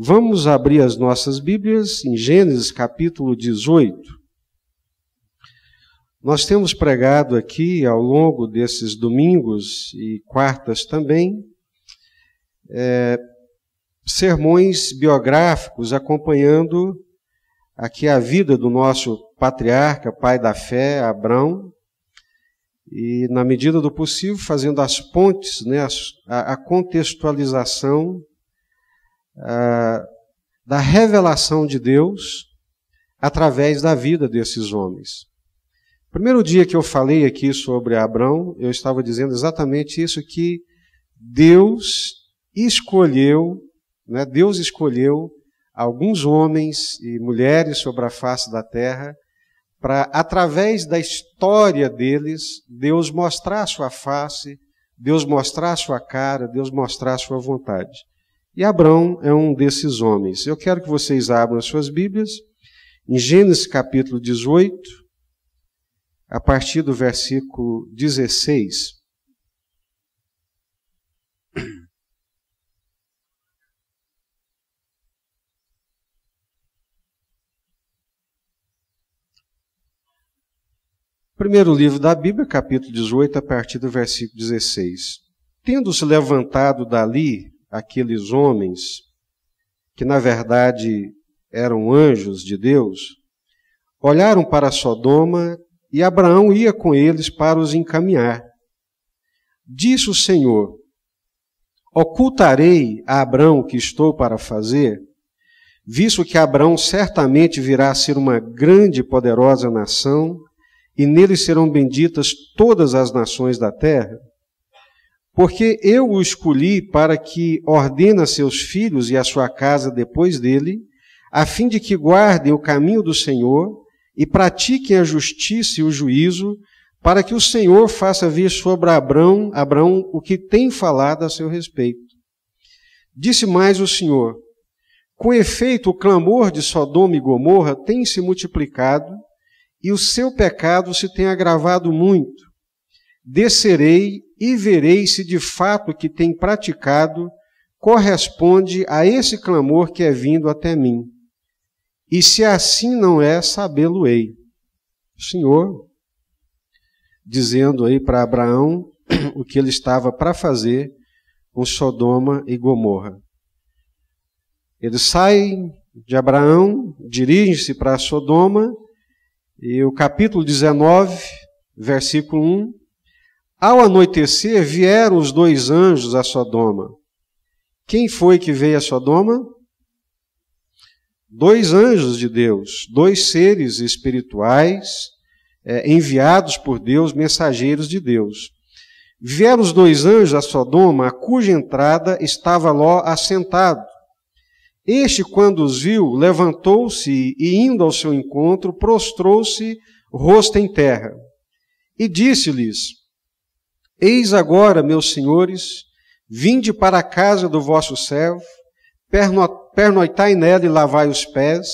Vamos abrir as nossas Bíblias em Gênesis capítulo 18. Nós temos pregado aqui ao longo desses domingos e quartas também, sermões biográficos acompanhando aqui a vida do nosso patriarca, pai da fé, Abrão, e na medida do possível fazendo as pontes, a contextualização da revelação de Deus através da vida desses homens. Primeiro dia que eu falei aqui sobre Abrão, eu estava dizendo exatamente isso, que Deus escolheu alguns homens e mulheres sobre a face da terra para, através da história deles, Deus mostrar a sua face, Deus mostrar a sua cara, Deus mostrar a sua vontade. E Abrão é um desses homens. Eu quero que vocês abram as suas Bíblias em Gênesis capítulo 18, a partir do versículo 16. Primeiro livro da Bíblia, capítulo 18, a partir do versículo 16. Tendo-se levantado dali aqueles homens, que na verdade eram anjos de Deus, olharam para Sodoma e Abraão ia com eles para os encaminhar. Disse o Senhor: ocultarei a Abrão o que estou para fazer, visto que Abrão certamente virá a ser uma grande e poderosa nação, e nele serão benditas todas as nações da terra? Porque eu o escolhi para que ordene a seus filhos e a sua casa depois dele, a fim de que guardem o caminho do Senhor e pratiquem a justiça e o juízo, para que o Senhor faça vir sobre Abrão o que tem falado a seu respeito. Disse mais o Senhor: com efeito, o clamor de Sodoma e Gomorra tem se multiplicado, e o seu pecado se tem agravado muito. Descerei e verei se de fato o que tem praticado corresponde a esse clamor que é vindo até mim. E se assim não é, sabê-lo-ei. O Senhor dizendo aí para Abraão o que ele estava para fazer com Sodoma e Gomorra. Eles saem de Abraão, dirigem-se para Sodoma, e o capítulo 19, versículo 1, ao anoitecer vieram os dois anjos a Sodoma. Quem foi que veio a Sodoma? Dois anjos de Deus, dois seres espirituais, enviados por Deus, mensageiros de Deus. Vieram os dois anjos a Sodoma, a cuja entrada estava Ló assentado. Este, quando os viu, levantou-se e, indo ao seu encontro, prostrou-se, rosto em terra. E disse-lhes: eis agora, meus senhores, vinde para a casa do vosso servo, pernoitai nela e lavai os pés,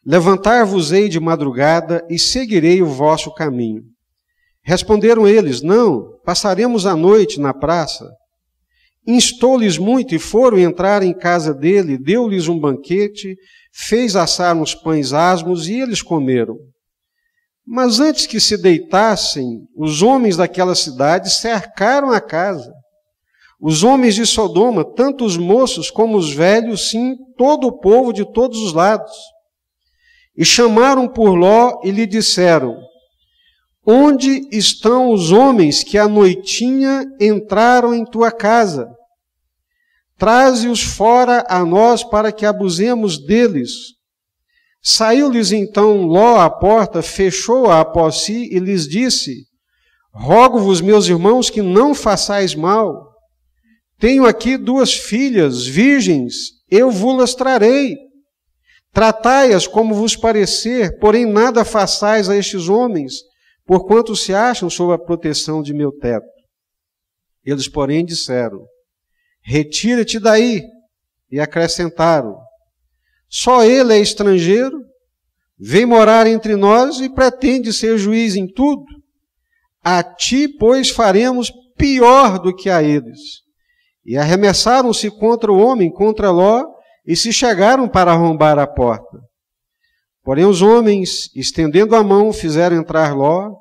levantar-vos-ei de madrugada e seguirei o vosso caminho. Responderam eles: não, passaremos a noite na praça. Instou-lhes muito e foram entrar em casa dele, deu-lhes um banquete, fez assar uns pães asmos e eles comeram. Mas antes que se deitassem, os homens daquela cidade cercaram a casa. Os homens de Sodoma, tanto os moços como os velhos, sim, todo o povo de todos os lados. E chamaram por Ló e lhe disseram: onde estão os homens que à noitinha entraram em tua casa? Traze-os fora a nós para que abusemos deles. Saiu-lhes então Ló à porta, fechou-a após si e lhes disse: rogo-vos, meus irmãos, que não façais mal. Tenho aqui duas filhas virgens, eu vos-las trarei. Tratai-as como vos parecer, porém nada façais a estes homens, porquanto se acham sob a proteção de meu teto. Eles, porém, disseram: retira-te daí. E acrescentaram: só ele é estrangeiro, vem morar entre nós e pretende ser juiz em tudo. A ti, pois, faremos pior do que a eles. E arremessaram-se contra o homem, contra Ló, e se chegaram para arrombar a porta. Porém os homens, estendendo a mão, fizeram entrar Ló,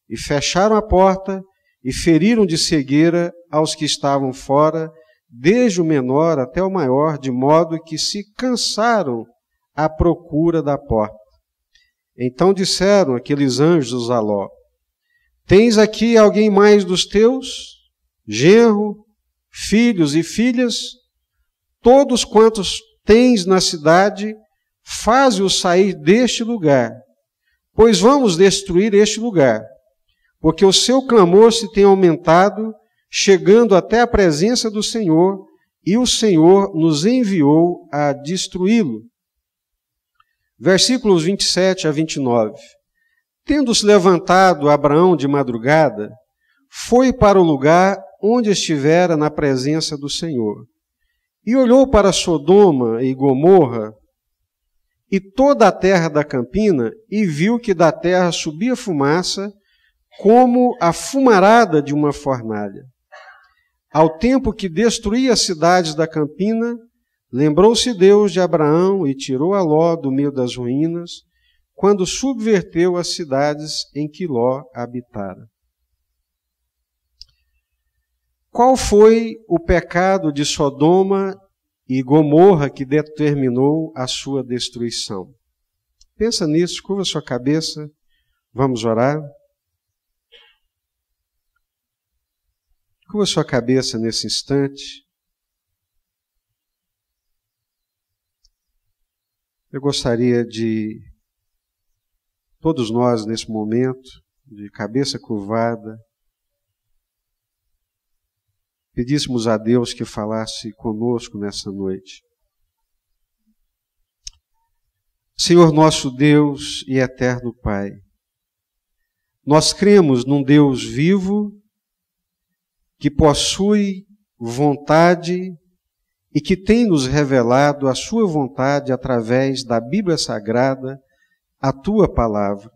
e fecharam a porta, e feriram de cegueira aos que estavam fora, desde o menor até o maior, de modo que se cansaram à procura da porta. Então disseram aqueles anjos a Ló: tens aqui alguém mais dos teus, genro, filhos e filhas? Todos quantos tens na cidade, faze-os sair deste lugar, pois vamos destruir este lugar, porque o seu clamor se tem aumentado, chegando até a presença do Senhor, e o Senhor nos enviou a destruí-lo. Versículos 27 a 29. Tendo-se levantado Abraão de madrugada, foi para o lugar onde estivera na presença do Senhor, e olhou para Sodoma e Gomorra, e toda a terra da campina, e viu que da terra subia fumaça, como a fumarada de uma fornalha. Ao tempo que destruía as cidades da campina, lembrou-se Deus de Abraão e tirou a Ló do meio das ruínas, quando subverteu as cidades em que Ló habitara. Qual foi o pecado de Sodoma e Gomorra que determinou a sua destruição? Pensa nisso, curva sua cabeça, vamos orar. Curva sua cabeça nesse instante. Eu gostaria de, todos nós nesse momento, de cabeça curvada, pedíssemos a Deus que falasse conosco nessa noite. Senhor nosso Deus e eterno Pai, nós cremos num Deus vivo, que possui vontade e que tem nos revelado a sua vontade através da Bíblia Sagrada, a tua palavra.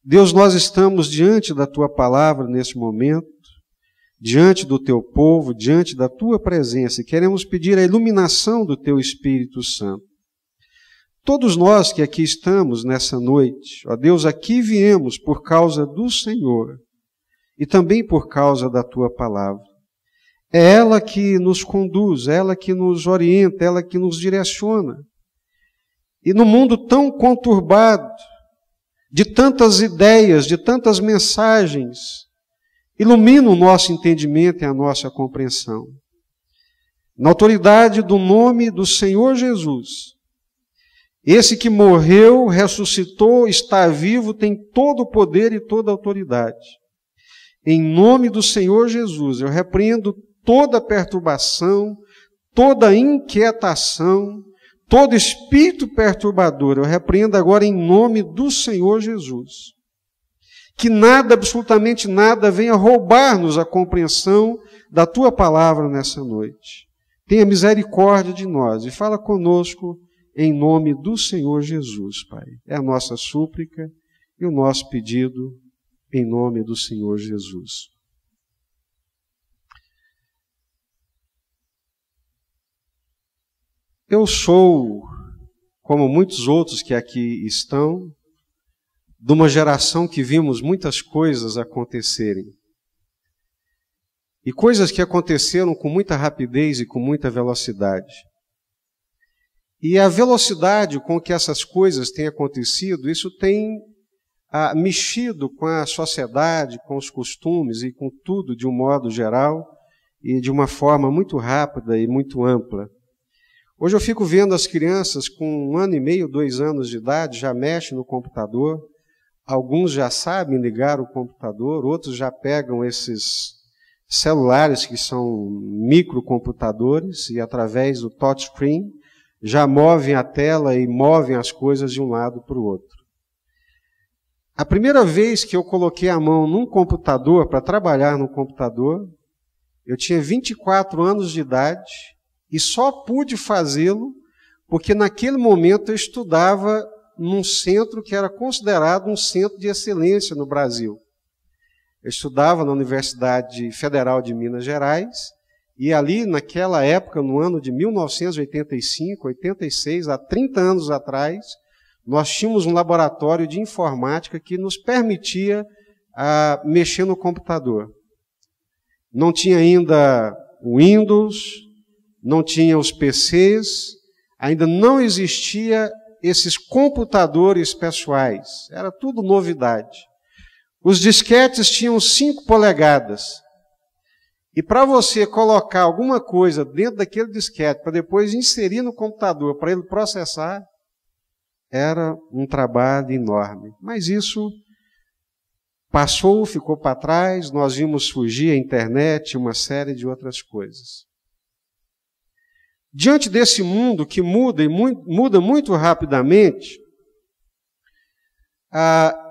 Deus, nós estamos diante da tua palavra nesse momento, diante do teu povo, diante da tua presença, e queremos pedir a iluminação do teu Espírito Santo. Todos nós que aqui estamos nessa noite, ó Deus, aqui viemos por causa do Senhor e também por causa da tua palavra. É ela que nos conduz, é ela que nos orienta, é ela que nos direciona. E no mundo tão conturbado, de tantas ideias, de tantas mensagens, ilumina o nosso entendimento e a nossa compreensão. Na autoridade do nome do Senhor Jesus, esse que morreu, ressuscitou, está vivo, tem todo o poder e toda a autoridade. Em nome do Senhor Jesus, eu repreendo toda perturbação, toda inquietação, todo espírito perturbador. Eu repreendo agora em nome do Senhor Jesus. Que nada, absolutamente nada, venha roubar-nos a compreensão da tua palavra nessa noite. Tenha misericórdia de nós e fala conosco em nome do Senhor Jesus, Pai. É a nossa súplica e o nosso pedido em nome do Senhor Jesus. Eu sou, como muitos outros que aqui estão, de uma geração que vimos muitas coisas acontecerem. E coisas que aconteceram com muita rapidez e com muita velocidade. E a velocidade com que essas coisas têm acontecido, isso tem mexido com a sociedade, com os costumes e com tudo de um modo geral e de uma forma muito rápida e muito ampla. Hoje eu fico vendo as crianças com 1 ano e meio, 2 anos de idade, já mexem no computador, alguns já sabem ligar o computador, outros já pegam esses celulares que são microcomputadores e através do touchscreen já movem a tela e movem as coisas de um lado para o outro. A primeira vez que eu coloquei a mão num computador, para trabalhar no computador, eu tinha 24 anos de idade e só pude fazê-lo porque naquele momento eu estudava num centro que era considerado um centro de excelência no Brasil. Eu estudava na Universidade Federal de Minas Gerais E ali, naquela época, no ano de 1985, 86, há 30 anos atrás, nós tínhamos um laboratório de informática que nos permitia mexer no computador. Não tinha ainda o Windows, não tinha os PCs, ainda não existia esses computadores pessoais. Era tudo novidade. Os disquetes tinham 5 polegadas. E para você colocar alguma coisa dentro daquele disquete, para depois inserir no computador, para ele processar, era um trabalho enorme. Mas isso passou, ficou para trás, nós vimos surgir a internet, uma série de outras coisas. Diante desse mundo que muda e muda muito rapidamente,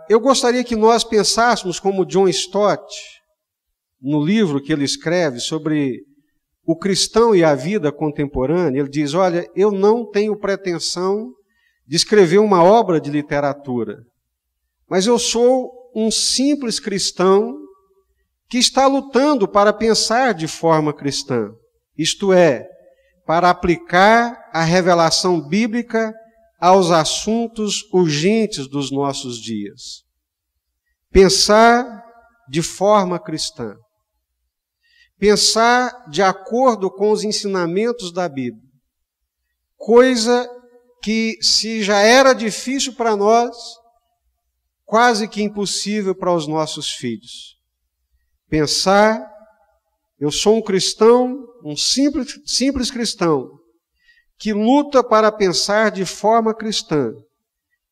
eu gostaria que nós pensássemos como John Stott, no livro que ele escreve sobre o cristão e a vida contemporânea. Ele diz, olha, eu não tenho pretensão de escrever uma obra de literatura, mas eu sou um simples cristão que está lutando para pensar de forma cristã, isto é, para aplicar a revelação bíblica aos assuntos urgentes dos nossos dias. Pensar de forma cristã. Pensar de acordo com os ensinamentos da Bíblia. Coisa que, se já era difícil para nós, quase que impossível para os nossos filhos. Pensar, eu sou um cristão, um simples cristão, que luta para pensar de forma cristã,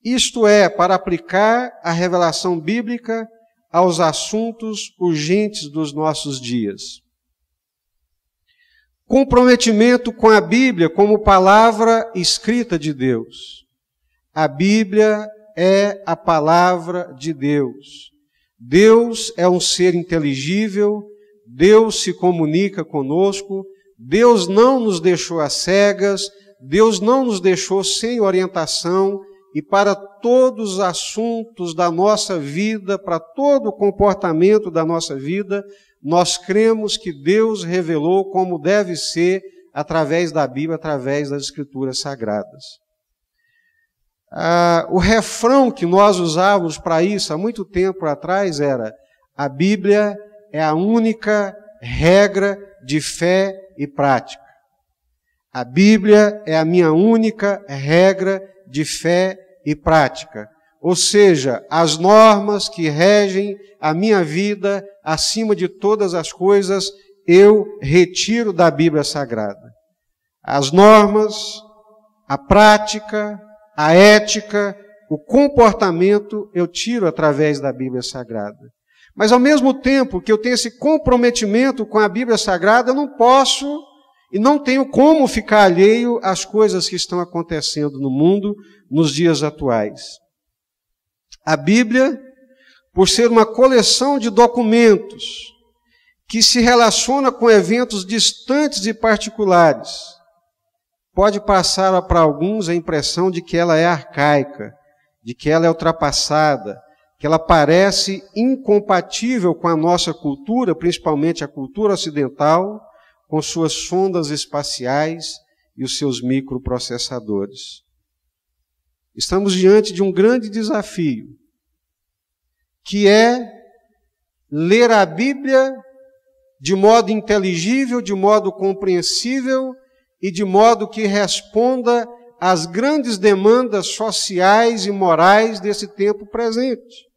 isto é, para aplicar a revelação bíblica aos assuntos urgentes dos nossos dias. Comprometimento com a Bíblia como palavra escrita de Deus. A Bíblia é a palavra de Deus. Deus é um ser inteligível, Deus se comunica conosco, Deus não nos deixou às cegas, Deus não nos deixou sem orientação, e para todos os assuntos da nossa vida, para todo o comportamento da nossa vida, nós cremos que Deus revelou como deve ser através da Bíblia, através das Escrituras Sagradas. O refrão que nós usávamos para isso há muito tempo atrás era: a Bíblia é a única regra de fé e prática. A Bíblia é a minha única regra de fé e prática. Ou seja, as normas que regem a minha vida, acima de todas as coisas, eu retiro da Bíblia Sagrada. As normas, a prática, a ética, o comportamento, eu tiro através da Bíblia Sagrada. Mas ao mesmo tempo que eu tenho esse comprometimento com a Bíblia Sagrada, eu não posso e não tenho como ficar alheio às coisas que estão acontecendo no mundo nos dias atuais. A Bíblia, por ser uma coleção de documentos que se relaciona com eventos distantes e particulares, pode passar para alguns a impressão de que ela é arcaica, de que ela é ultrapassada, que ela parece incompatível com a nossa cultura, principalmente a cultura ocidental, com suas sondas espaciais e os seus microprocessadores. Estamos diante de um grande desafio, que é ler a Bíblia de modo inteligível, de modo compreensível e de modo que responda às grandes demandas sociais e morais desse tempo presente.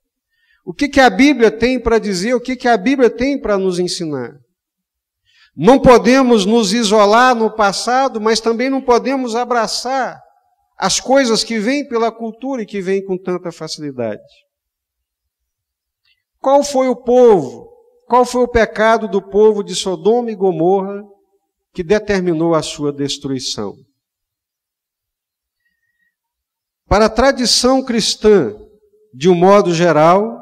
O que a Bíblia tem para dizer, o que a Bíblia tem para nos ensinar? Não podemos nos isolar no passado, mas também não podemos abraçar as coisas que vêm pela cultura e que vêm com tanta facilidade. Qual foi o povo, qual foi o pecado do povo de Sodoma e Gomorra que determinou a sua destruição? Para a tradição cristã, de um modo geral,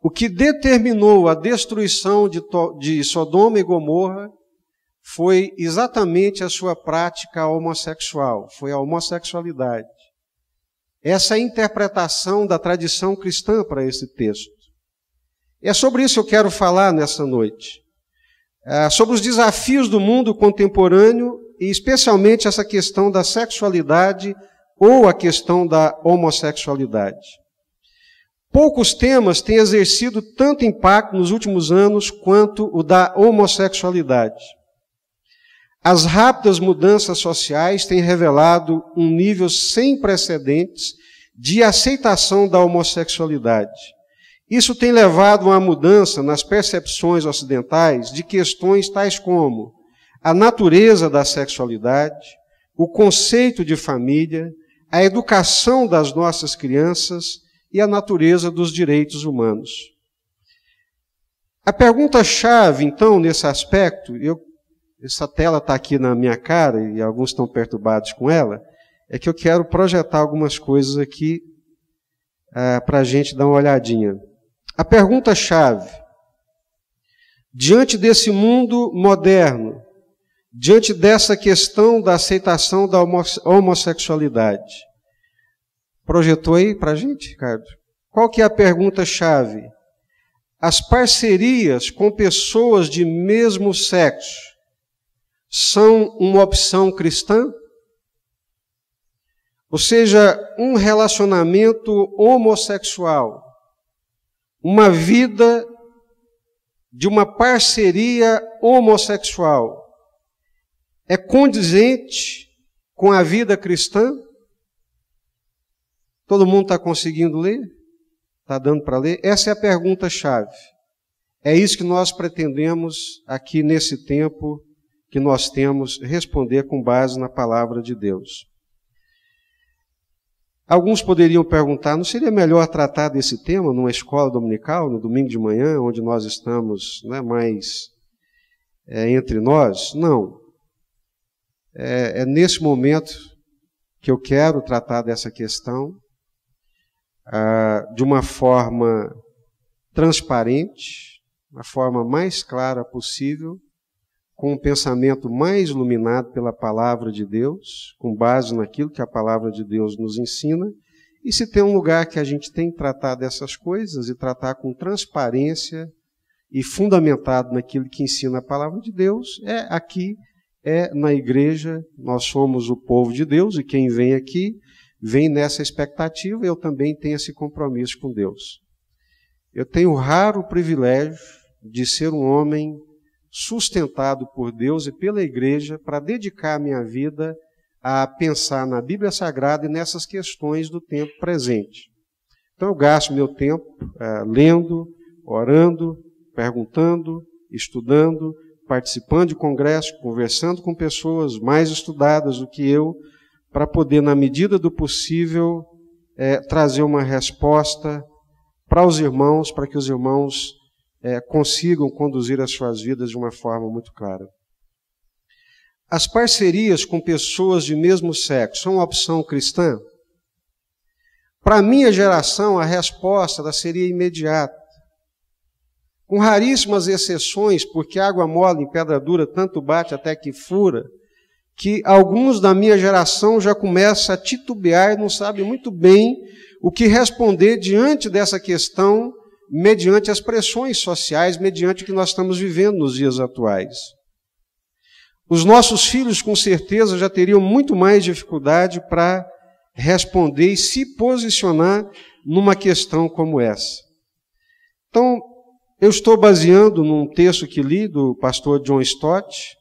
o que determinou a destruição de Sodoma e Gomorra foi exatamente a sua prática homossexual, foi a homossexualidade. Essa é a interpretação da tradição cristã para esse texto. É sobre isso que eu quero falar nessa noite. sobre os desafios do mundo contemporâneo e especialmente essa questão da sexualidade ou a questão da homossexualidade. Poucos temas têm exercido tanto impacto nos últimos anos quanto o da homossexualidade. As rápidas mudanças sociais têm revelado um nível sem precedentes de aceitação da homossexualidade. Isso tem levado a uma mudança nas percepções ocidentais de questões tais como a natureza da sexualidade, o conceito de família, a educação das nossas crianças e a natureza dos direitos humanos. A pergunta-chave, então, nesse aspecto, essa tela está aqui na minha cara e alguns estão perturbados com ela, é que eu quero projetar algumas coisas aqui para a gente dar uma olhadinha. A pergunta-chave, diante desse mundo moderno, diante dessa questão da aceitação da homossexualidade, projetou aí para a gente, Ricardo? Qual que é a pergunta-chave? As parcerias com pessoas de mesmo sexo são uma opção cristã? Ou seja, um relacionamento homossexual, uma vida de uma parceria homossexual, é condizente com a vida cristã? Todo mundo está conseguindo ler? Está dando para ler? Essa é a pergunta-chave. É isso que nós pretendemos aqui nesse tempo que nós temos responder com base na palavra de Deus. Alguns poderiam perguntar, não seria melhor tratar desse tema numa escola dominical, no domingo de manhã, onde nós estamos mais entre nós? Não. É nesse momento que eu quero tratar dessa questão de uma forma transparente, uma forma mais clara possível, com um pensamento mais iluminado pela palavra de Deus, com base naquilo que a palavra de Deus nos ensina. E se tem um lugar que a gente tem que tratar dessas coisas e tratar com transparência e fundamentado naquilo que ensina a palavra de Deus, é aqui, é na igreja. Nós somos o povo de Deus e quem vem aqui vem nessa expectativa. Eu também tenho esse compromisso com Deus. Eu tenho o raro privilégio de ser um homem sustentado por Deus e pela igreja para dedicar a minha vida a pensar na Bíblia Sagrada e nessas questões do tempo presente. Então eu gasto meu tempo lendo, orando, perguntando, estudando, participando de congressos, conversando com pessoas mais estudadas do que eu, para poder, na medida do possível, trazer uma resposta para os irmãos, para que os irmãos consigam conduzir as suas vidas de uma forma muito clara. As parcerias com pessoas de mesmo sexo são uma opção cristã? Para a minha geração, a resposta seria imediata. Com raríssimas exceções, porque água mole em pedra dura tanto bate até que fura, que alguns da minha geração já começam a titubear e não sabem muito bem o que responder diante dessa questão, mediante as pressões sociais, mediante o que nós estamos vivendo nos dias atuais. Os nossos filhos, com certeza, já teriam muito mais dificuldade para responder e se posicionar numa questão como essa. Então, eu estou baseando num texto que li do pastor John Stott,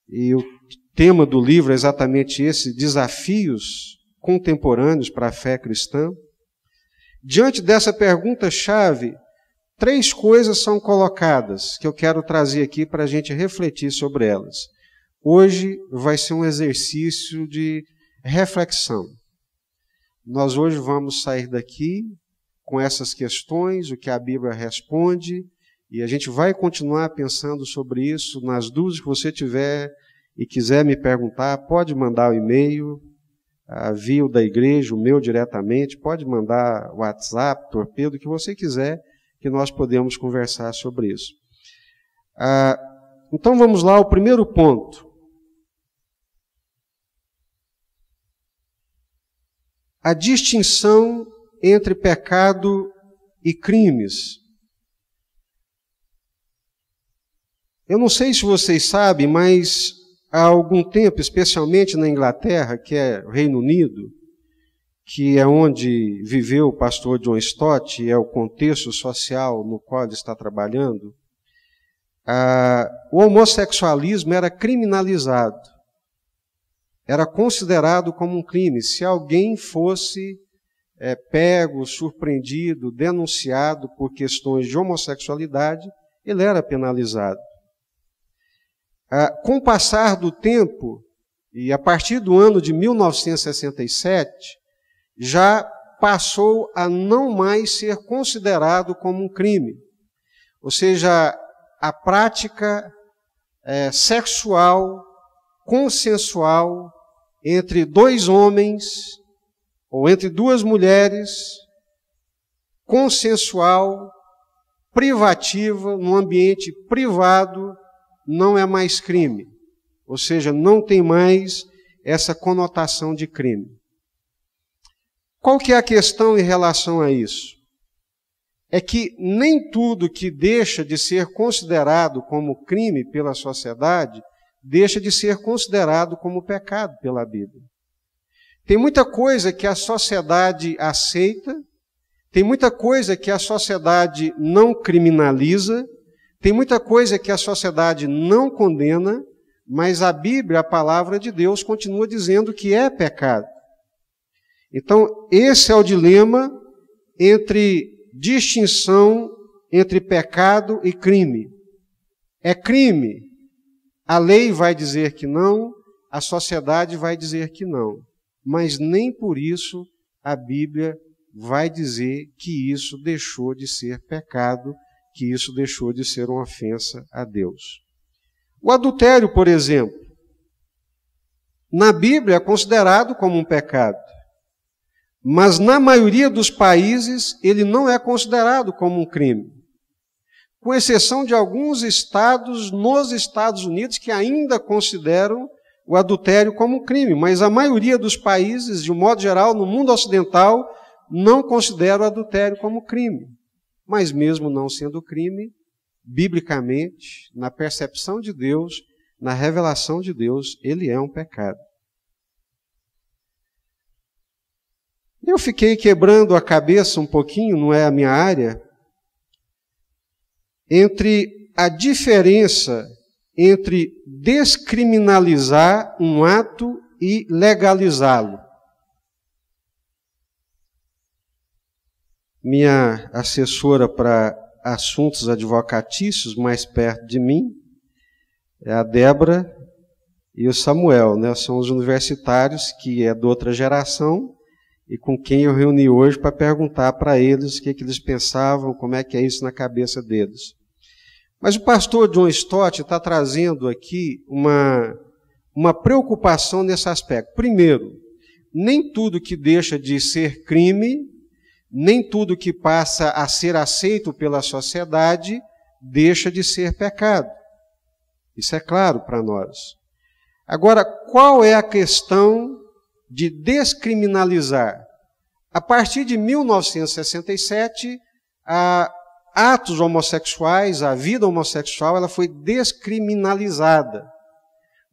e o tema do livro é exatamente esse, Desafios Contemporâneos para a Fé Cristã. Diante dessa pergunta-chave, 3 coisas são colocadas que eu quero trazer aqui para a gente refletir sobre elas. Hoje vai ser um exercício de reflexão. Nós hoje vamos sair daqui com essas questões, o que a Bíblia responde, e a gente vai continuar pensando sobre isso. Nas dúvidas que você tiver e quiser me perguntar, pode mandar o e-mail, via o da igreja, o meu diretamente, pode mandar o WhatsApp, torpedo, o que você quiser, que nós podemos conversar sobre isso. Então vamos lá, o primeiro ponto. A distinção entre pecado e crimes. Eu não sei se vocês sabem, mas há algum tempo, especialmente na Inglaterra, que é o Reino Unido, que é onde viveu o pastor John Stott, e é o contexto social no qual ele está trabalhando, o homossexualismo era criminalizado. Era considerado como um crime. Se alguém fosse pego, surpreendido, denunciado por questões de homossexualidade, ele era penalizado. Com o passar do tempo, e a partir do ano de 1967, já passou a não mais ser considerado como um crime. Ou seja, a prática sexual, consensual, entre dois homens, ou entre duas mulheres, consensual, privativa, num ambiente privado, não é mais crime. Ou seja, não tem mais essa conotação de crime. Qual que é a questão em relação a isso? É que nem tudo que deixa de ser considerado como crime pela sociedade, deixa de ser considerado como pecado pela Bíblia. Tem muita coisa que a sociedade aceita, tem muita coisa que a sociedade não criminaliza, tem muita coisa que a sociedade não condena, mas a Bíblia, a palavra de Deus, continua dizendo que é pecado. Então, esse é o dilema entre distinção entre pecado e crime. É crime, a lei vai dizer que não, a sociedade vai dizer que não. Mas nem por isso a Bíblia vai dizer que isso deixou de ser pecado, que isso deixou de ser uma ofensa a Deus. O adultério, por exemplo, na Bíblia é considerado como um pecado, mas na maioria dos países ele não é considerado como um crime, com exceção de alguns estados nos Estados Unidos que ainda consideram o adultério como um crime, mas a maioria dos países, de um modo geral, no mundo ocidental, não considera o adultério como crime. Mas mesmo não sendo crime, biblicamente, na percepção de Deus, na revelação de Deus, ele é um pecado. Eu fiquei quebrando a cabeça um pouquinho, não é a minha área, entre a diferença entre descriminalizar um ato e legalizá-lo. Minha assessora para assuntos advocatícios, mais perto de mim, é a Débora e o Samuel, né? São os universitários que é de outra geração e com quem eu reuni hoje para perguntar para eles o que eles pensavam, como é que é isso na cabeça deles. Mas o pastor John Stott está trazendo aqui uma preocupação nesse aspecto. Primeiro, nem tudo que deixa de ser crime, nem tudo que passa a ser aceito pela sociedade, deixa de ser pecado. Isso é claro para nós. Agora, qual é a questão de descriminalizar? A partir de 1967, atos homossexuais, a vida homossexual, ela foi descriminalizada.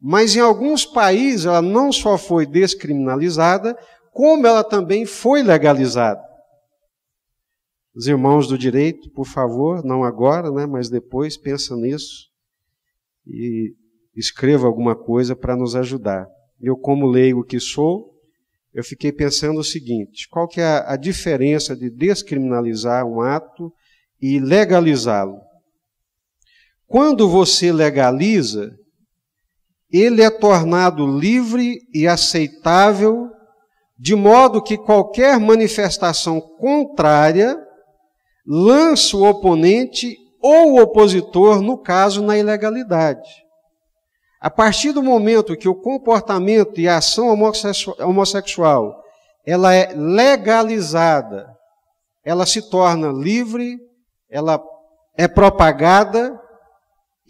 Mas em alguns países ela não só foi descriminalizada, como ela também foi legalizada. Os irmãos do direito, por favor, não agora, né, mas depois, pensa nisso e escreva alguma coisa para nos ajudar. Eu, como leigo que sou, eu fiquei pensando o seguinte: qual que é a diferença de descriminalizar um ato e legalizá-lo? Quando você legaliza, ele é tornado livre e aceitável, de modo que qualquer manifestação contrária lança o oponente ou o opositor, no caso, na ilegalidade. A partir do momento que o comportamento e a ação homossexual ela é legalizada, ela se torna livre, ela é propagada,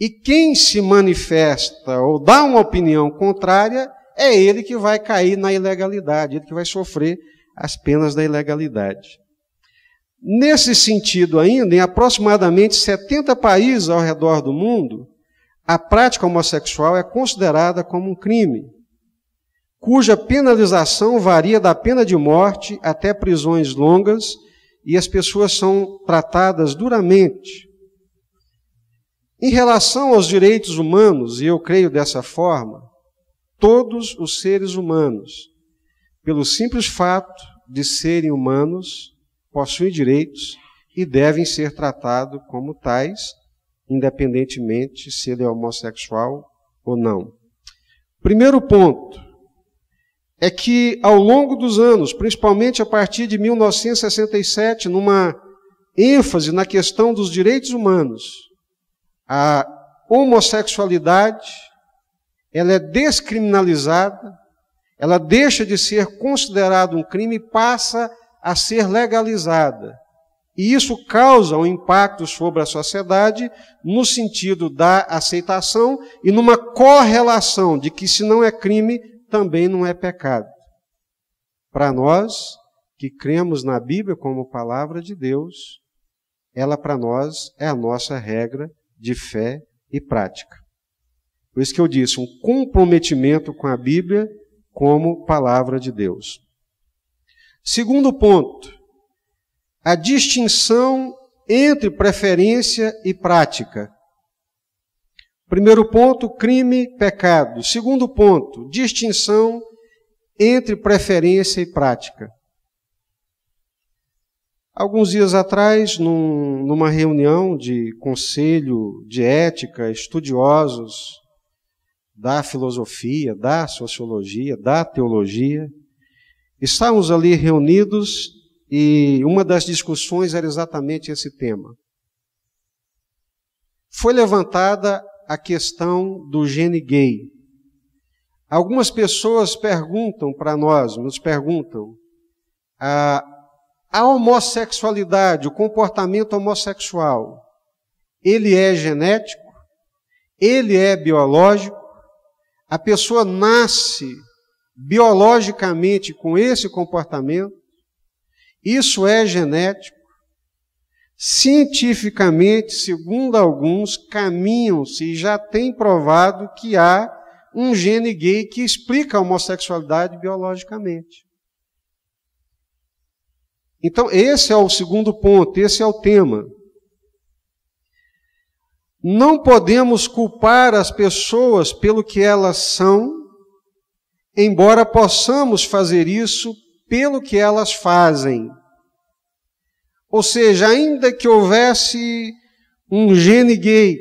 e quem se manifesta ou dá uma opinião contrária é ele que vai cair na ilegalidade, ele que vai sofrer as penas da ilegalidade. Nesse sentido ainda, em aproximadamente 70 países ao redor do mundo, a prática homossexual é considerada como um crime, cuja penalização varia da pena de morte até prisões longas, e as pessoas são tratadas duramente. Em relação aos direitos humanos, e eu creio dessa forma, todos os seres humanos, pelo simples fato de serem humanos, possuem direitos e devem ser tratados como tais, independentemente se ele é homossexual ou não. Primeiro ponto é que, ao longo dos anos, principalmente a partir de 1967, numa ênfase na questão dos direitos humanos, a homossexualidade ela é descriminalizada, ela deixa de ser considerada um crime e passa a ser legalizada. E isso causa um impacto sobre a sociedade no sentido da aceitação e numa correlação de que, se não é crime, também não é pecado. Para nós, que cremos na Bíblia como palavra de Deus, ela para nós é a nossa regra de fé e prática. Por isso que eu disse, um comprometimento com a Bíblia como palavra de Deus. Segundo ponto, a distinção entre preferência e prática. Primeiro ponto, crime, pecado. Segundo ponto, distinção entre preferência e prática. Alguns dias atrás, numa reunião de conselho de ética, estudiosos da filosofia, da sociologia, da teologia, estávamos ali reunidos e uma das discussões era exatamente esse tema. Foi levantada a questão do gene gay. Algumas pessoas perguntam para nós, nos perguntam, a homossexualidade, o comportamento homossexual, ele é genético? Ele é biológico? A pessoa nasce biologicamente com esse comportamento? Isso é genético? Cientificamente, segundo alguns, caminham-se e já tem provado que há um gene gay que explica a homossexualidade biologicamente. Então, esse é o segundo ponto, esse é o tema. Não podemos culpar as pessoas pelo que elas são, embora possamos fazer isso pelo que elas fazem. Ou seja, ainda que houvesse um gene gay,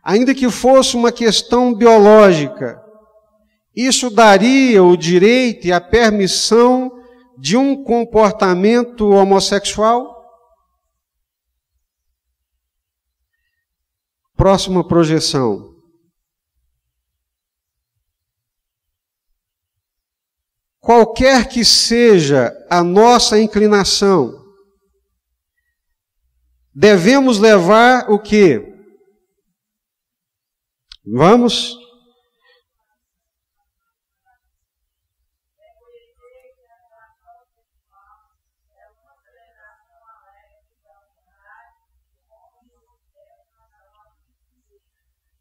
ainda que fosse uma questão biológica, isso daria o direito e a permissão de um comportamento homossexual? Próxima projeção. Qualquer que seja a nossa inclinação, devemos levar o quê? Vamos?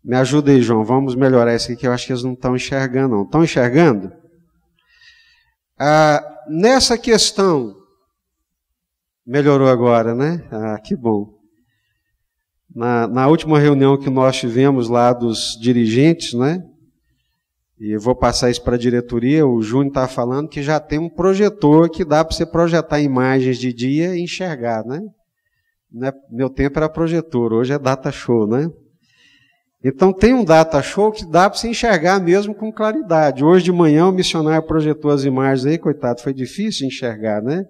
Me ajuda aí, João. Vamos melhorar isso aqui, que eu acho que eles não estão enxergando, não. Estão enxergando? Nessa questão, melhorou agora, né? Que bom. Na última reunião que nós tivemos lá dos dirigentes, né? E eu vou passar isso para a diretoria, o Júnior está falando que já tem um projetor que dá para você projetar imagens de dia e enxergar, né? Meu tempo era projetor, hoje é data show, né? Então tem um data show que dá para você enxergar mesmo com claridade. Hoje de manhã o missionário projetou as imagens aí, coitado, foi difícil enxergar, né?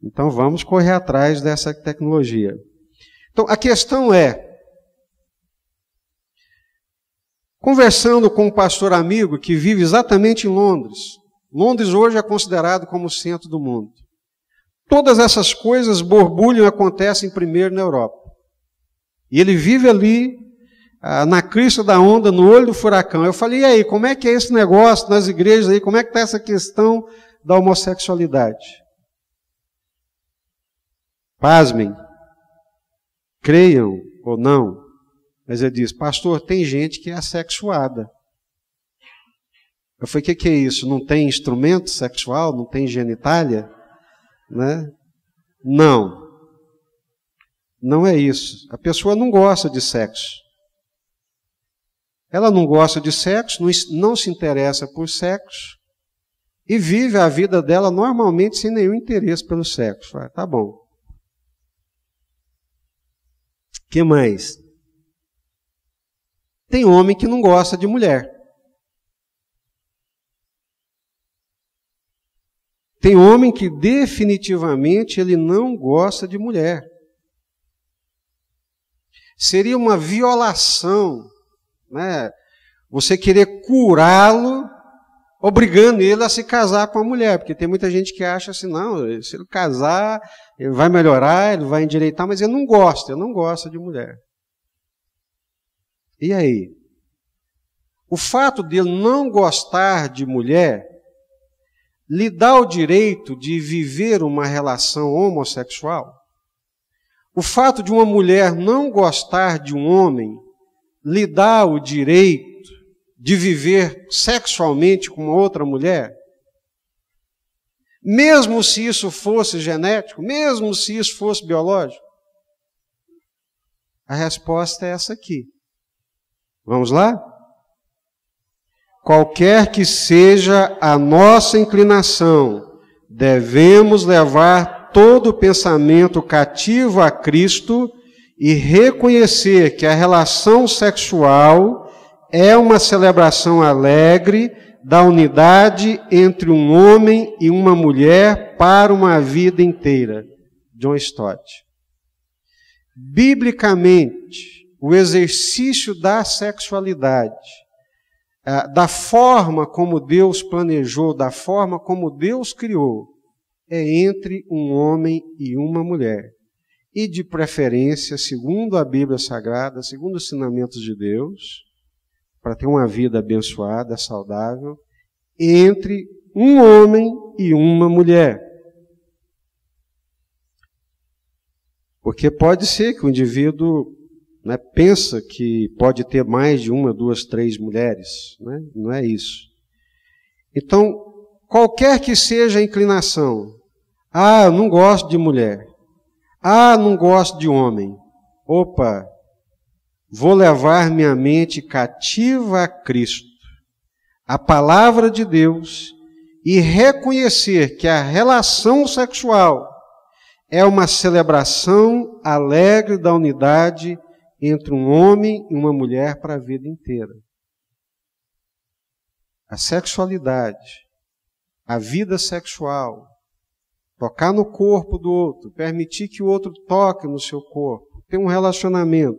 Então vamos correr atrás dessa tecnologia. Então a questão é, conversando com um pastor amigo que vive exatamente em Londres. Londres hoje é considerado como o centro do mundo. Todas essas coisas borbulham e acontecem primeiro na Europa. E ele vive ali, na crista da onda, no olho do furacão. Eu falei, e aí, como é que é esse negócio nas igrejas aí? Como é que está essa questão da homossexualidade? Pasmem, creiam ou não, Mas ele diz, pastor, tem gente que é assexuada. Eu falei, o que é isso? Não tem instrumento sexual? Não tem genitália? Né? Não. Não é isso. A pessoa não gosta de sexo. Ela não gosta de sexo, não se interessa por sexo e vive a vida dela normalmente sem nenhum interesse pelo sexo. Tá bom. O que mais? Tem homem que não gosta de mulher. Tem homem que definitivamente ele não gosta de mulher. Seria uma violação, né? Você querer curá-lo, obrigando ele a se casar com a mulher, porque tem muita gente que acha assim, não, se ele casar, ele vai melhorar, ele vai endireitar, mas ele não gosta de mulher. E aí? O fato de ele não gostar de mulher lhe dá o direito de viver uma relação homossexual? O fato de uma mulher não gostar de um homem lhe dá o direito de viver sexualmente com uma outra mulher? Mesmo se isso fosse genético, mesmo se isso fosse biológico? A resposta é essa aqui. Vamos lá? Qualquer que seja a nossa inclinação, devemos levar todo o pensamento cativo a Cristo e reconhecer que a relação sexual é uma celebração alegre da unidade entre um homem e uma mulher para uma vida inteira. John Stott. Biblicamente, o exercício da sexualidade, da forma como Deus planejou, da forma como Deus criou, é entre um homem e uma mulher. E de preferência, segundo a Bíblia Sagrada, segundo os ensinamentos de Deus, para ter uma vida abençoada, saudável, entre um homem e uma mulher. Porque pode ser que o indivíduo, né, pensa que pode ter mais de uma, duas, três mulheres. Né? Não é isso. Então, qualquer que seja a inclinação, eu não gosto de mulher, não gosto de homem, vou levar minha mente cativa a Cristo, a palavra de Deus, e reconhecer que a relação sexual é uma celebração alegre da unidade entre um homem e uma mulher para a vida inteira. A sexualidade, a vida sexual, tocar no corpo do outro, permitir que o outro toque no seu corpo, ter um relacionamento,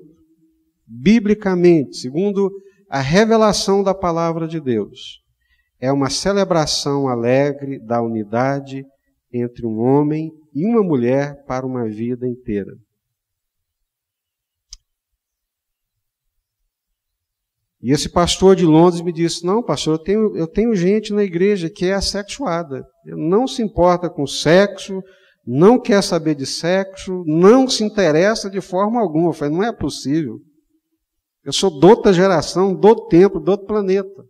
biblicamente, segundo a revelação da palavra de Deus, é uma celebração alegre da unidade entre um homem e uma mulher para uma vida inteira. E esse pastor de Londres me disse, não, pastor, eu tenho gente na igreja que é assexuada, não se importa com sexo, não quer saber de sexo, não se interessa de forma alguma. Eu falei, não é possível. Eu sou de outra geração, do outro tempo, do outro planeta.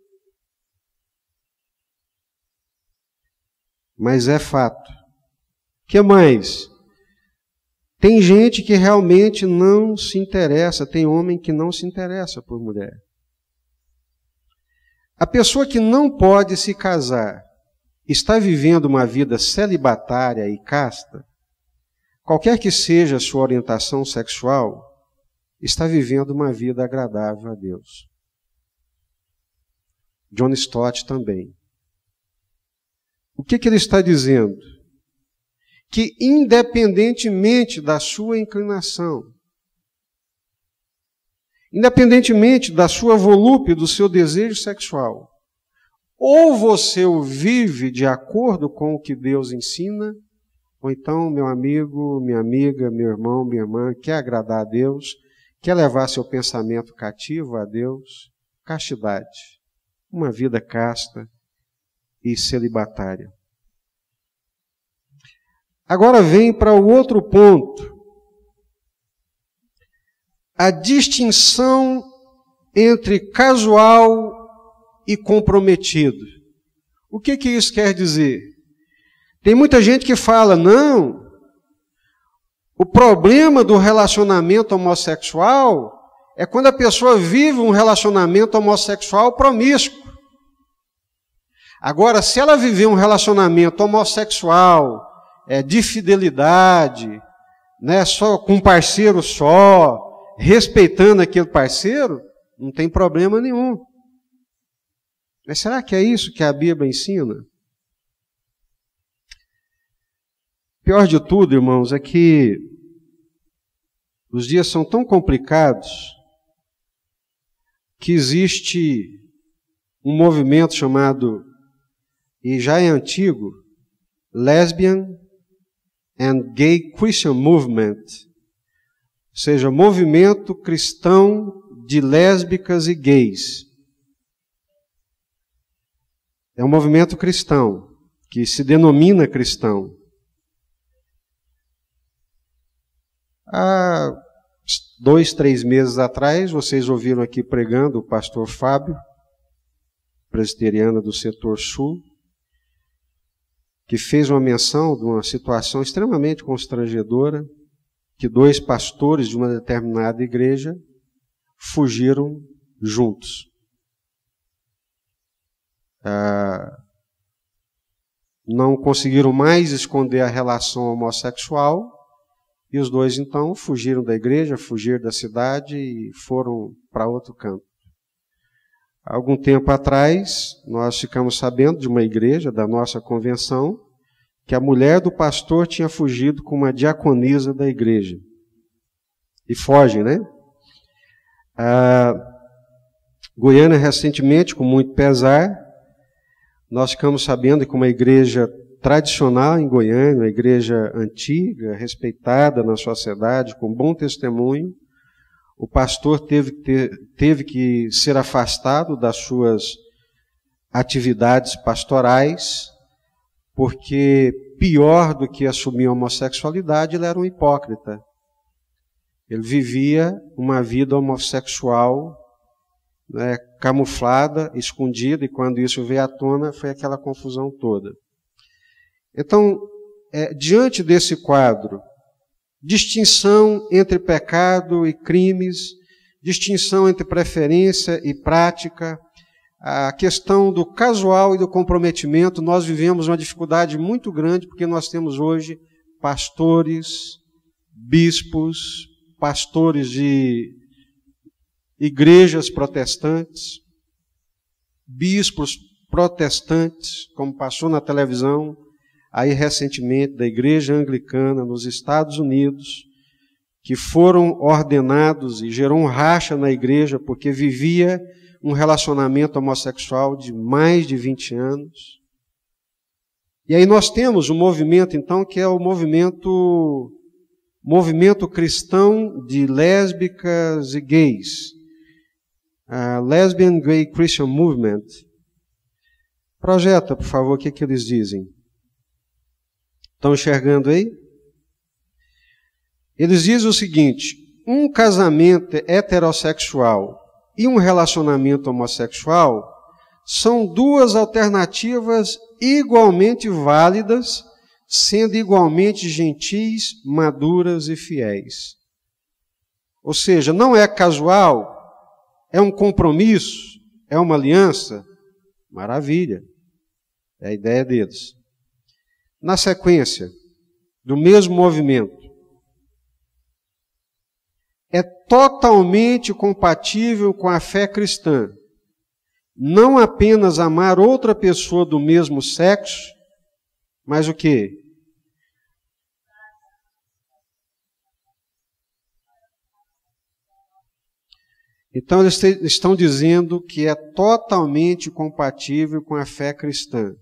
Mas é fato. O que mais? Tem gente que realmente não se interessa, tem homem que não se interessa por mulher. A pessoa que não pode se casar está vivendo uma vida celibatária e casta, qualquer que seja a sua orientação sexual, está vivendo uma vida agradável a Deus. John Stott também. O que ele está dizendo? Que independentemente da sua inclinação, independentemente da sua volúpia, do seu desejo sexual, ou você o vive de acordo com o que Deus ensina, ou então, meu amigo, minha amiga, meu irmão, minha irmã, quer agradar a Deus, quer levar seu pensamento cativo a Deus, castidade, uma vida casta e celibatária. Agora vem para o outro ponto. a distinção entre casual e comprometido. O que isso quer dizer? Tem muita gente que fala, não, o problema do relacionamento homossexual é quando a pessoa vive um relacionamento homossexual promíscuo. Agora, se ela viver um relacionamento homossexual, de fidelidade, né, só com um parceiro só, respeitando aquele parceiro, não tem problema nenhum. Mas será que é isso que a Bíblia ensina? Pior de tudo, irmãos, é que os dias são tão complicados que existe um movimento chamado, e já é antigo, Lesbian and Gay Christian Movement, ou seja, movimento cristão de lésbicas e gays. É um movimento cristão, que se denomina cristão. Há 2, 3 meses atrás, vocês ouviram aqui pregando o pastor Fábio, presbiteriano do setor sul, que fez uma menção de uma situação extremamente constrangedora, que 2 pastores de uma determinada igreja fugiram juntos. Não conseguiram mais esconder a relação homossexual, e os 2 então fugiram da igreja, fugiram da cidade e foram para outro canto. Há algum tempo atrás, nós ficamos sabendo de uma igreja da nossa convenção que a mulher do pastor tinha fugido com uma diaconisa da igreja. E fogem, né? Goiânia, recentemente, com muito pesar, nós ficamos sabendo que uma igreja tradicional em Goiânia, uma igreja antiga, respeitada na sociedade, com bom testemunho, o pastor teve que ser afastado das suas atividades pastorais, porque pior do que assumir a homossexualidade, ele era um hipócrita. Ele vivia uma vida homossexual, né, camuflada, escondida, e quando isso veio à tona, foi aquela confusão toda. Então, diante desse quadro, distinção entre pecado e crimes, distinção entre preferência e prática, a questão do casual e do comprometimento, nós vivemos uma dificuldade muito grande, porque nós temos hoje pastores, bispos, pastores de igrejas protestantes, bispos protestantes, como passou na televisão, aí recentemente, da igreja anglicana nos Estados Unidos, que foram ordenados e gerou um racha na igreja, porque vivia um relacionamento homossexual de mais de 20 anos. E aí nós temos um movimento, então, que é o movimento cristão de lésbicas e gays. A Lesbian Gay Christian Movement. Projeta, por favor, o que eles dizem. Estão enxergando aí? Eles dizem o seguinte: um casamento heterossexual e um relacionamento homossexual são 2 alternativas igualmente válidas, sendo igualmente gentis, maduras e fiéis. Ou seja, não é casual, é um compromisso, é uma aliança. Maravilha. É a ideia deles. Na sequência do mesmo movimento, é totalmente compatível com a fé cristã não apenas amar outra pessoa do mesmo sexo, mas o quê? Então eles estão dizendo que é totalmente compatível com a fé cristã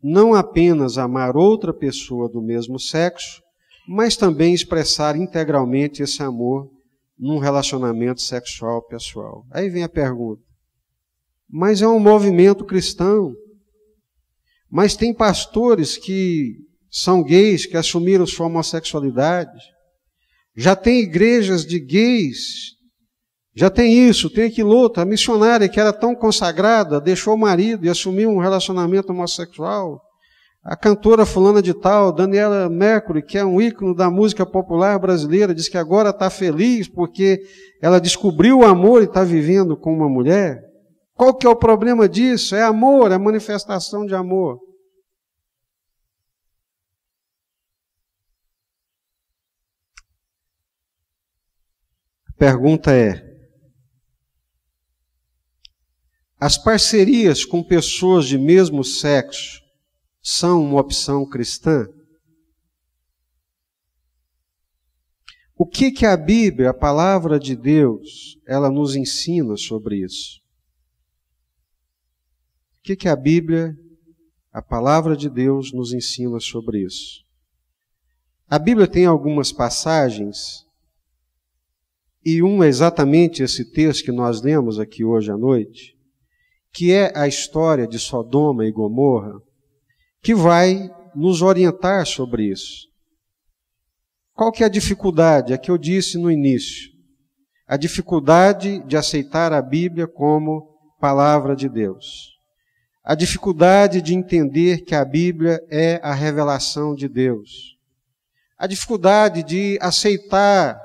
não apenas amar outra pessoa do mesmo sexo, mas também expressar integralmente esse amor num relacionamento sexual pessoal. Aí vem a pergunta: mas é um movimento cristão? Mas tem pastores que são gays, que assumiram sua homossexualidade? Já tem igrejas de gays, já tem isso, tem aquilo outro. A missionária que era tão consagrada, deixou o marido e assumiu um relacionamento homossexual. A cantora fulana de tal, Daniela Mercury, que é um ícone da música popular brasileira, diz que agora está feliz porque ela descobriu o amor e está vivendo com uma mulher. Qual que é o problema disso? É amor, é manifestação de amor. A pergunta é: as parcerias com pessoas de mesmo sexo são uma opção cristã? O que a Bíblia, a palavra de Deus, ela nos ensina sobre isso? O que a Bíblia, a palavra de Deus, nos ensina sobre isso? A Bíblia tem algumas passagens, e um é exatamente esse texto que nós lemos aqui hoje à noite, que é a história de Sodoma e Gomorra, que vai nos orientar sobre isso. Qual que é a dificuldade? É que eu disse no início. A dificuldade de aceitar a Bíblia como palavra de Deus. A dificuldade de entender que a Bíblia é a revelação de Deus. A dificuldade de aceitar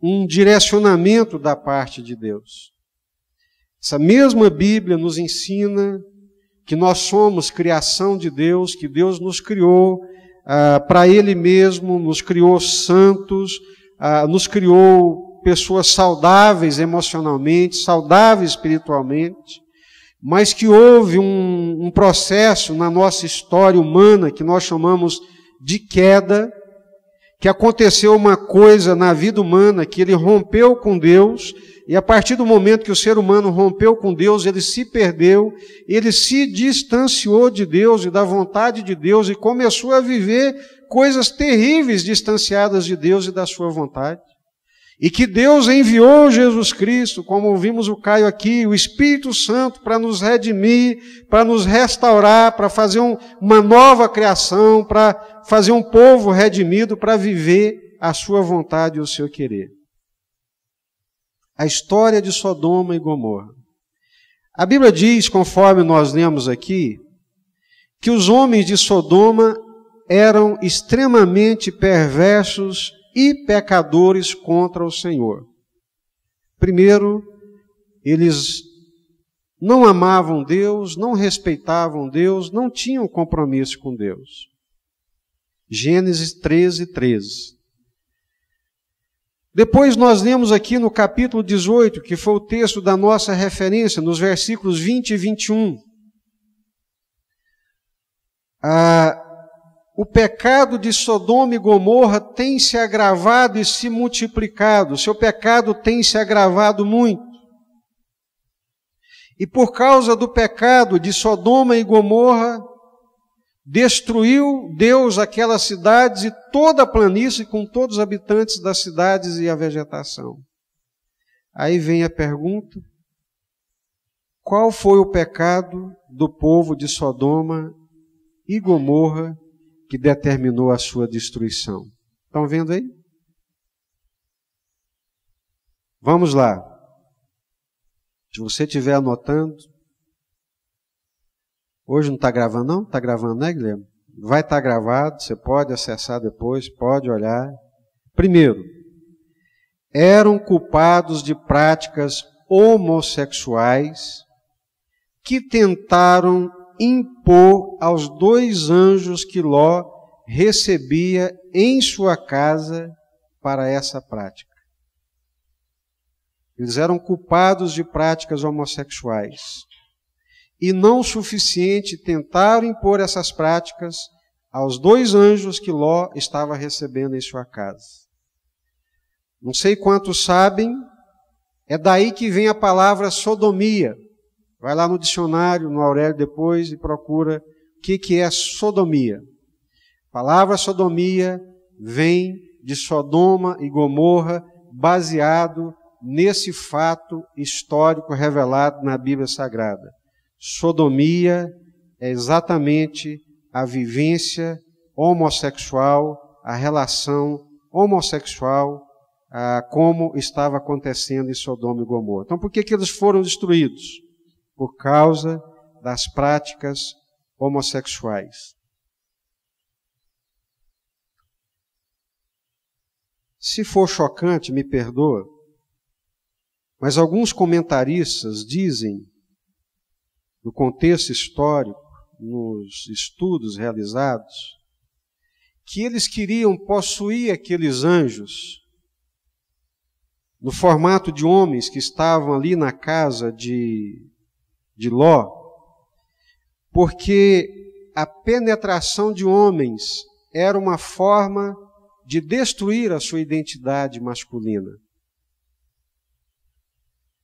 um direcionamento da parte de Deus. Essa mesma Bíblia nos ensina que nós somos criação de Deus, que Deus nos criou para Ele mesmo, nos criou santos, nos criou pessoas saudáveis emocionalmente, saudáveis espiritualmente, mas que houve um processo na nossa história humana que nós chamamos de queda, que aconteceu uma coisa na vida humana, que ele rompeu com Deus, e a partir do momento que o ser humano rompeu com Deus, ele se perdeu, ele se distanciou de Deus e da vontade de Deus e começou a viver coisas terríveis distanciadas de Deus e da sua vontade. E que Deus enviou Jesus Cristo, como ouvimos o Caio aqui, o Espírito Santo, para nos redimir, para nos restaurar, para fazer uma nova criação, para fazer um povo redimido, para viver a sua vontade e o seu querer. A história de Sodoma e Gomorra. A Bíblia diz, conforme nós lemos aqui, que os homens de Sodoma eram extremamente perversos e pecadores contra o Senhor. Primeiro, eles não amavam Deus, não respeitavam Deus, não tinham compromisso com Deus. Gênesis 13:13. Depois nós lemos aqui no capítulo 18, que foi o texto da nossa referência, nos versículos 20 e 21. O pecado de Sodoma e Gomorra tem se agravado e se multiplicado. O seu pecado tem se agravado muito. E por causa do pecado de Sodoma e Gomorra, destruiu Deus aquelas cidades e toda a planície com todos os habitantes das cidades e a vegetação. Aí vem a pergunta: qual foi o pecado do povo de Sodoma e Gomorra que determinou a sua destruição? Estão vendo aí? Vamos lá. Se você estiver anotando, hoje não está gravando não? Está gravando, né, Guilherme? Vai estar gravado, você pode acessar depois, pode olhar. Primeiro, eram culpados de práticas homossexuais que tentaram impor aos 2 anjos que Ló recebia em sua casa para essa prática. Eles eram culpados de práticas homossexuais. E não o suficiente, tentaram impor essas práticas aos 2 anjos que Ló estava recebendo em sua casa. Não sei quantos sabem, é daí que vem a palavra sodomia. Vai lá no dicionário, no Aurélio depois, e procura o que é sodomia. A palavra sodomia vem de Sodoma e Gomorra, baseado nesse fato histórico revelado na Bíblia Sagrada. Sodomia é exatamente a vivência homossexual, a relação homossexual, como estava acontecendo em Sodoma e Gomorra. Então, por que eles foram destruídos? Por causa das práticas homossexuais. Se for chocante, me perdoa, mas alguns comentaristas dizem, no contexto histórico, nos estudos realizados, que eles queriam possuir aqueles anjos no formato de homens que estavam ali na casa de Ló, porque a penetração de homens era uma forma de destruir a sua identidade masculina.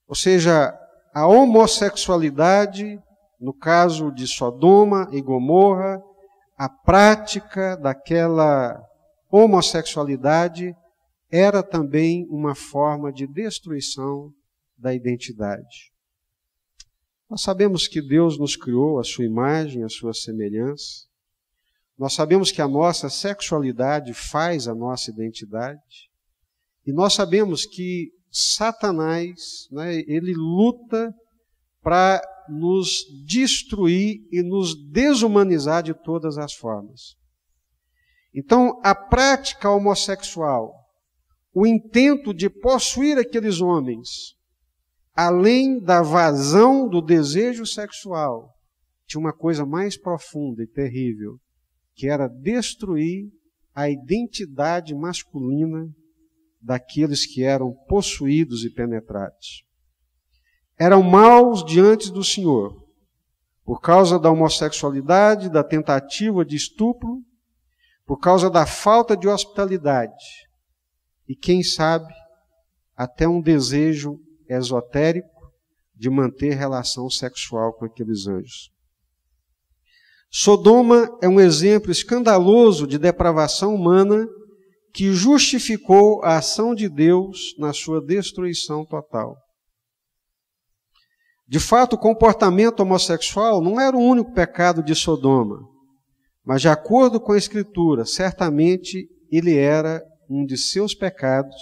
Ou seja, a homossexualidade, no caso de Sodoma e Gomorra, a prática daquela homossexualidade era também uma forma de destruição da identidade. Nós sabemos que Deus nos criou à sua imagem, à sua semelhança. Nós sabemos que a nossa sexualidade faz a nossa identidade. E nós sabemos que Satanás, ele luta para nos destruir e nos desumanizar de todas as formas. Então, a prática homossexual, o intento de possuir aqueles homens, além da vazão do desejo sexual, tinha uma coisa mais profunda e terrível, que era destruir a identidade masculina daqueles que eram possuídos e penetrados. Eram maus diante do Senhor, por causa da homossexualidade, da tentativa de estupro, por causa da falta de hospitalidade, e quem sabe, até um desejo esotérico de manter relação sexual com aqueles anjos. Sodoma é um exemplo escandaloso de depravação humana que justificou a ação de Deus na sua destruição total. De fato, o comportamento homossexual não era o único pecado de Sodoma, mas de acordo com a Escritura, certamente ele era um de seus pecados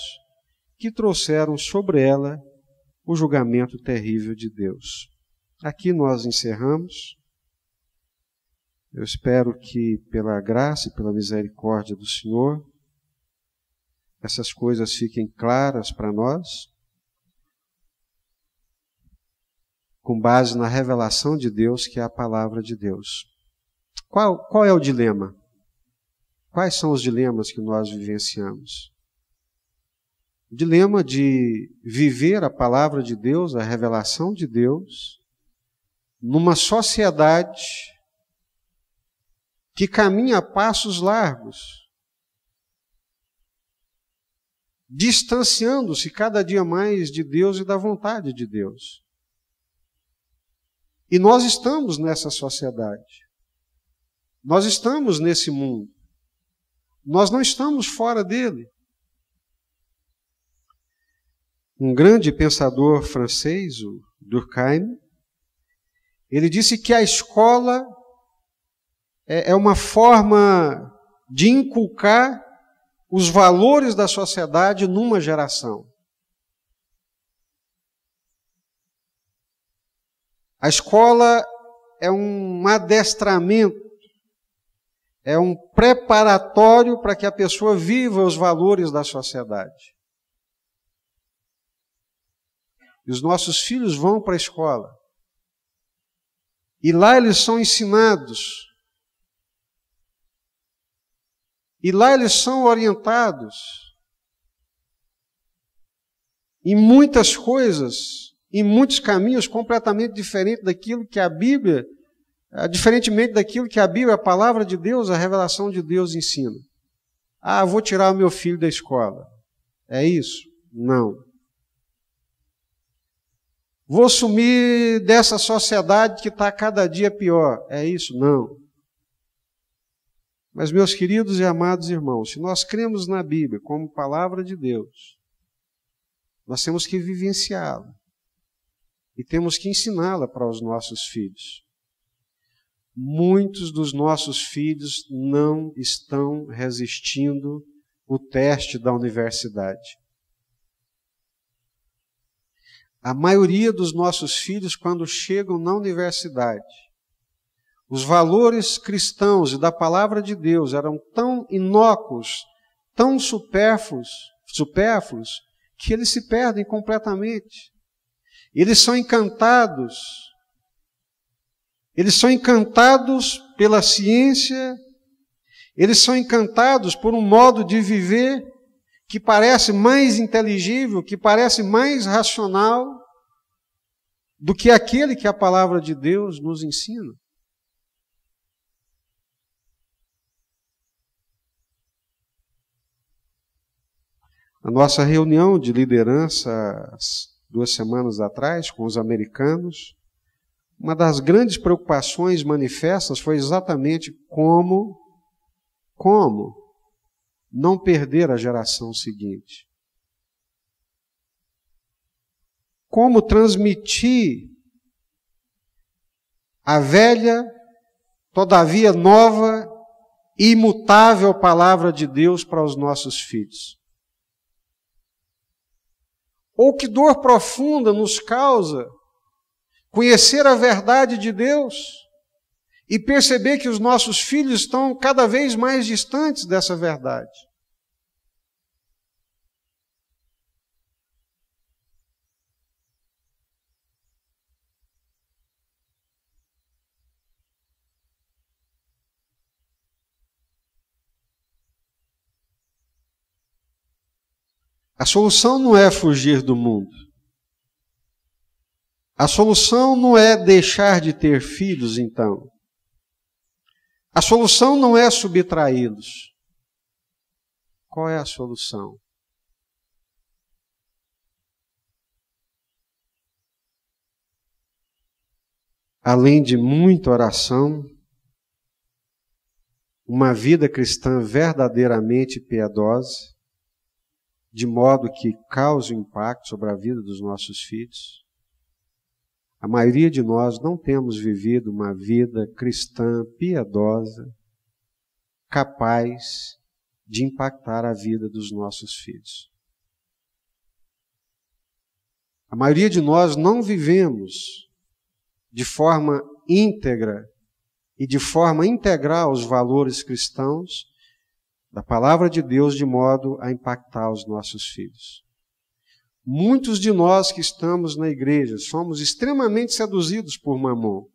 que trouxeram sobre ela o julgamento terrível de Deus. Aqui nós encerramos. Eu espero que, pela graça e pela misericórdia do Senhor, essas coisas fiquem claras para nós, com base na revelação de Deus, que é a palavra de Deus. Qual é o dilema? Quais são os dilemas que nós vivenciamos? O dilema de viver a palavra de Deus, a revelação de Deus, numa sociedade que caminha a passos largos, distanciando-se cada dia mais de Deus e da vontade de Deus. E nós estamos nessa sociedade. Nós estamos nesse mundo. Nós não estamos fora dele. Um grande pensador francês, o Durkheim, ele disse que a escola é uma forma de inculcar os valores da sociedade numa geração. A escola é um adestramento, é um preparatório para que a pessoa viva os valores da sociedade. E os nossos filhos vão para a escola. E lá eles são ensinados. E lá eles são orientados em muitas coisas, em muitos caminhos completamente diferentes daquilo que a Bíblia, diferentemente daquilo que a Bíblia, a palavra de Deus, a revelação de Deus ensina. Ah, vou tirar o meu filho da escola. É isso? Não. Vou sumir dessa sociedade que está cada dia pior. É isso? Não. Mas, meus queridos e amados irmãos, se nós cremos na Bíblia como palavra de Deus, nós temos que vivenciá-la e temos que ensiná-la para os nossos filhos. Muitos dos nossos filhos não estão resistindo o teste da universidade. A maioria dos nossos filhos, quando chegam na universidade, os valores cristãos e da palavra de Deus eram tão inócuos, tão supérfluos, que eles se perdem completamente. Eles são encantados pela ciência, eles são encantados por um modo de viver que parece mais inteligível, que parece mais racional do que aquele que a palavra de Deus nos ensina. A nossa reunião de liderança, 2 semanas atrás, com os americanos, uma das grandes preocupações manifestas foi exatamente como não perder a geração seguinte. Como transmitir a velha, todavia nova e imutável palavra de Deus para os nossos filhos. Ou que dor profunda nos causa conhecer a verdade de Deus e perceber que os nossos filhos estão cada vez mais distantes dessa verdade. A solução não é fugir do mundo. A solução não é deixar de ter filhos, então. A solução não é subtraí-los. Qual é a solução? Além de muita oração, uma vida cristã verdadeiramente piedosa, de modo que cause impacto sobre a vida dos nossos filhos. A maioria de nós não temos vivido uma vida cristã piedosa, capaz de impactar a vida dos nossos filhos. A maioria de nós não vivemos de forma íntegra e de forma integral os valores cristãos da palavra de Deus de modo a impactar os nossos filhos. Muitos de nós que estamos na igreja somos extremamente seduzidos por Mamon.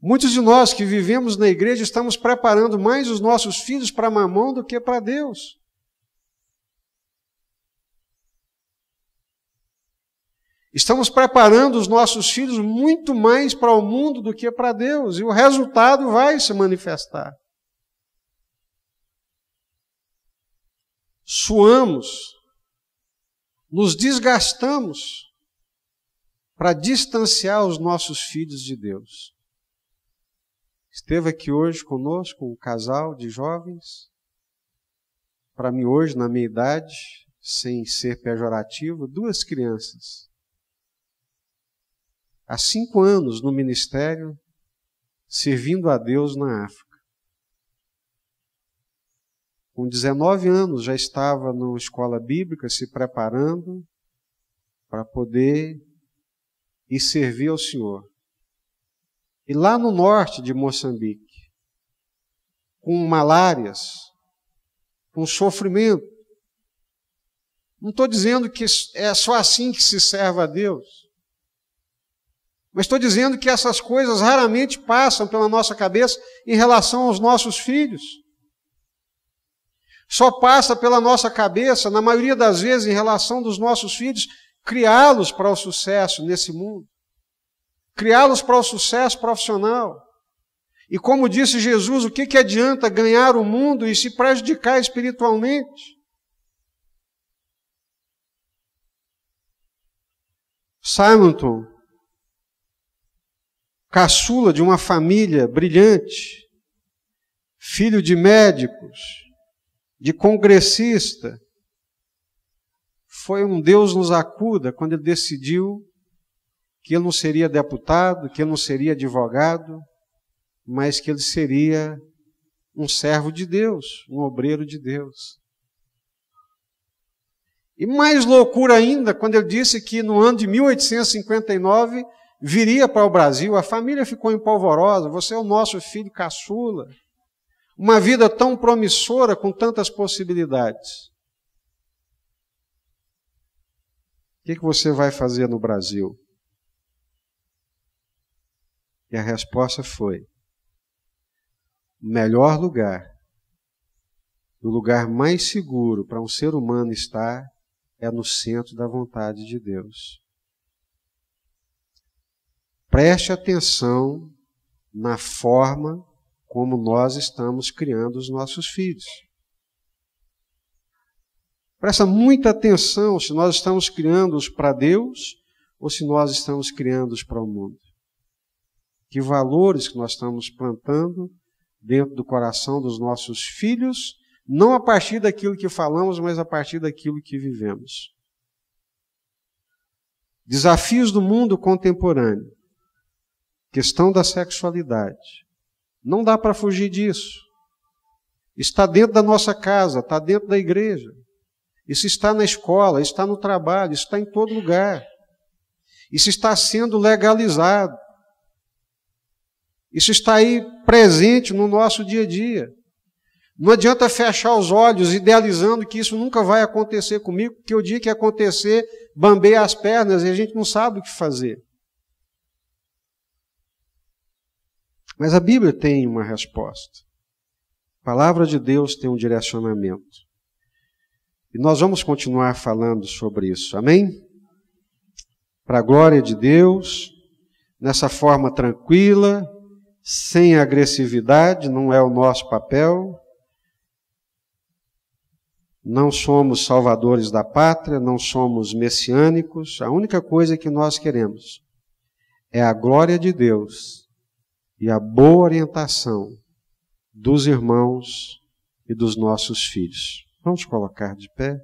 Muitos de nós que vivemos na igreja estamos preparando mais os nossos filhos para Mamon do que para Deus. Estamos preparando os nossos filhos muito mais para o mundo do que para Deus, e o resultado vai se manifestar. Suamos, nos desgastamos para distanciar os nossos filhos de Deus. Esteve aqui hoje conosco um casal de jovens, para mim hoje, na minha idade, sem ser pejorativo, 2 crianças. Há 5 anos no ministério, servindo a Deus na África. Com 19 anos já estava na escola bíblica se preparando para poder ir servir ao Senhor. E lá no norte de Moçambique, com malárias, com sofrimento. Não estou dizendo que é só assim que se serve a Deus. Mas estou dizendo que essas coisas raramente passam pela nossa cabeça em relação aos nossos filhos. Só passa pela nossa cabeça, na maioria das vezes, em relação dos nossos filhos, criá-los para o sucesso nesse mundo. Criá-los para o sucesso profissional. E como disse Jesus, o que adianta ganhar o mundo e se prejudicar espiritualmente? Simonton, caçula de uma família brilhante, filho de médicos, de congressista, foi um Deus nos acuda quando ele decidiu que ele não seria deputado, que ele não seria advogado, mas que ele seria um servo de Deus, um obreiro de Deus. E mais loucura ainda, quando ele disse que no ano de 1859 viria para o Brasil, a família ficou empolvorosa, você é o nosso filho caçula. Uma vida tão promissora, com tantas possibilidades. O que você vai fazer no Brasil? E a resposta foi: o melhor lugar, o lugar mais seguro para um ser humano estar é no centro da vontade de Deus. Preste atenção na forma como nós estamos criando os nossos filhos. Presta muita atenção se nós estamos criando-os para Deus ou se nós estamos criando-os para o mundo. Que valores que nós estamos plantando dentro do coração dos nossos filhos, não a partir daquilo que falamos, mas a partir daquilo que vivemos. Desafios do mundo contemporâneo. Questão da sexualidade. Não dá para fugir disso. Está dentro da nossa casa, está dentro da igreja. Isso está na escola, está no trabalho, está em todo lugar. Isso está sendo legalizado. Isso está aí presente no nosso dia a dia. Não adianta fechar os olhos idealizando que isso nunca vai acontecer comigo, porque o dia que acontecer, bambeia as pernas e a gente não sabe o que fazer. Mas a Bíblia tem uma resposta. A palavra de Deus tem um direcionamento. E nós vamos continuar falando sobre isso, amém? Para a glória de Deus, nessa forma tranquila, sem agressividade, não é o nosso papel. Não somos salvadores da pátria, não somos messiânicos. A única coisa que nós queremos é a glória de Deus e a boa orientação dos irmãos e dos nossos filhos. Vamos colocar de pé.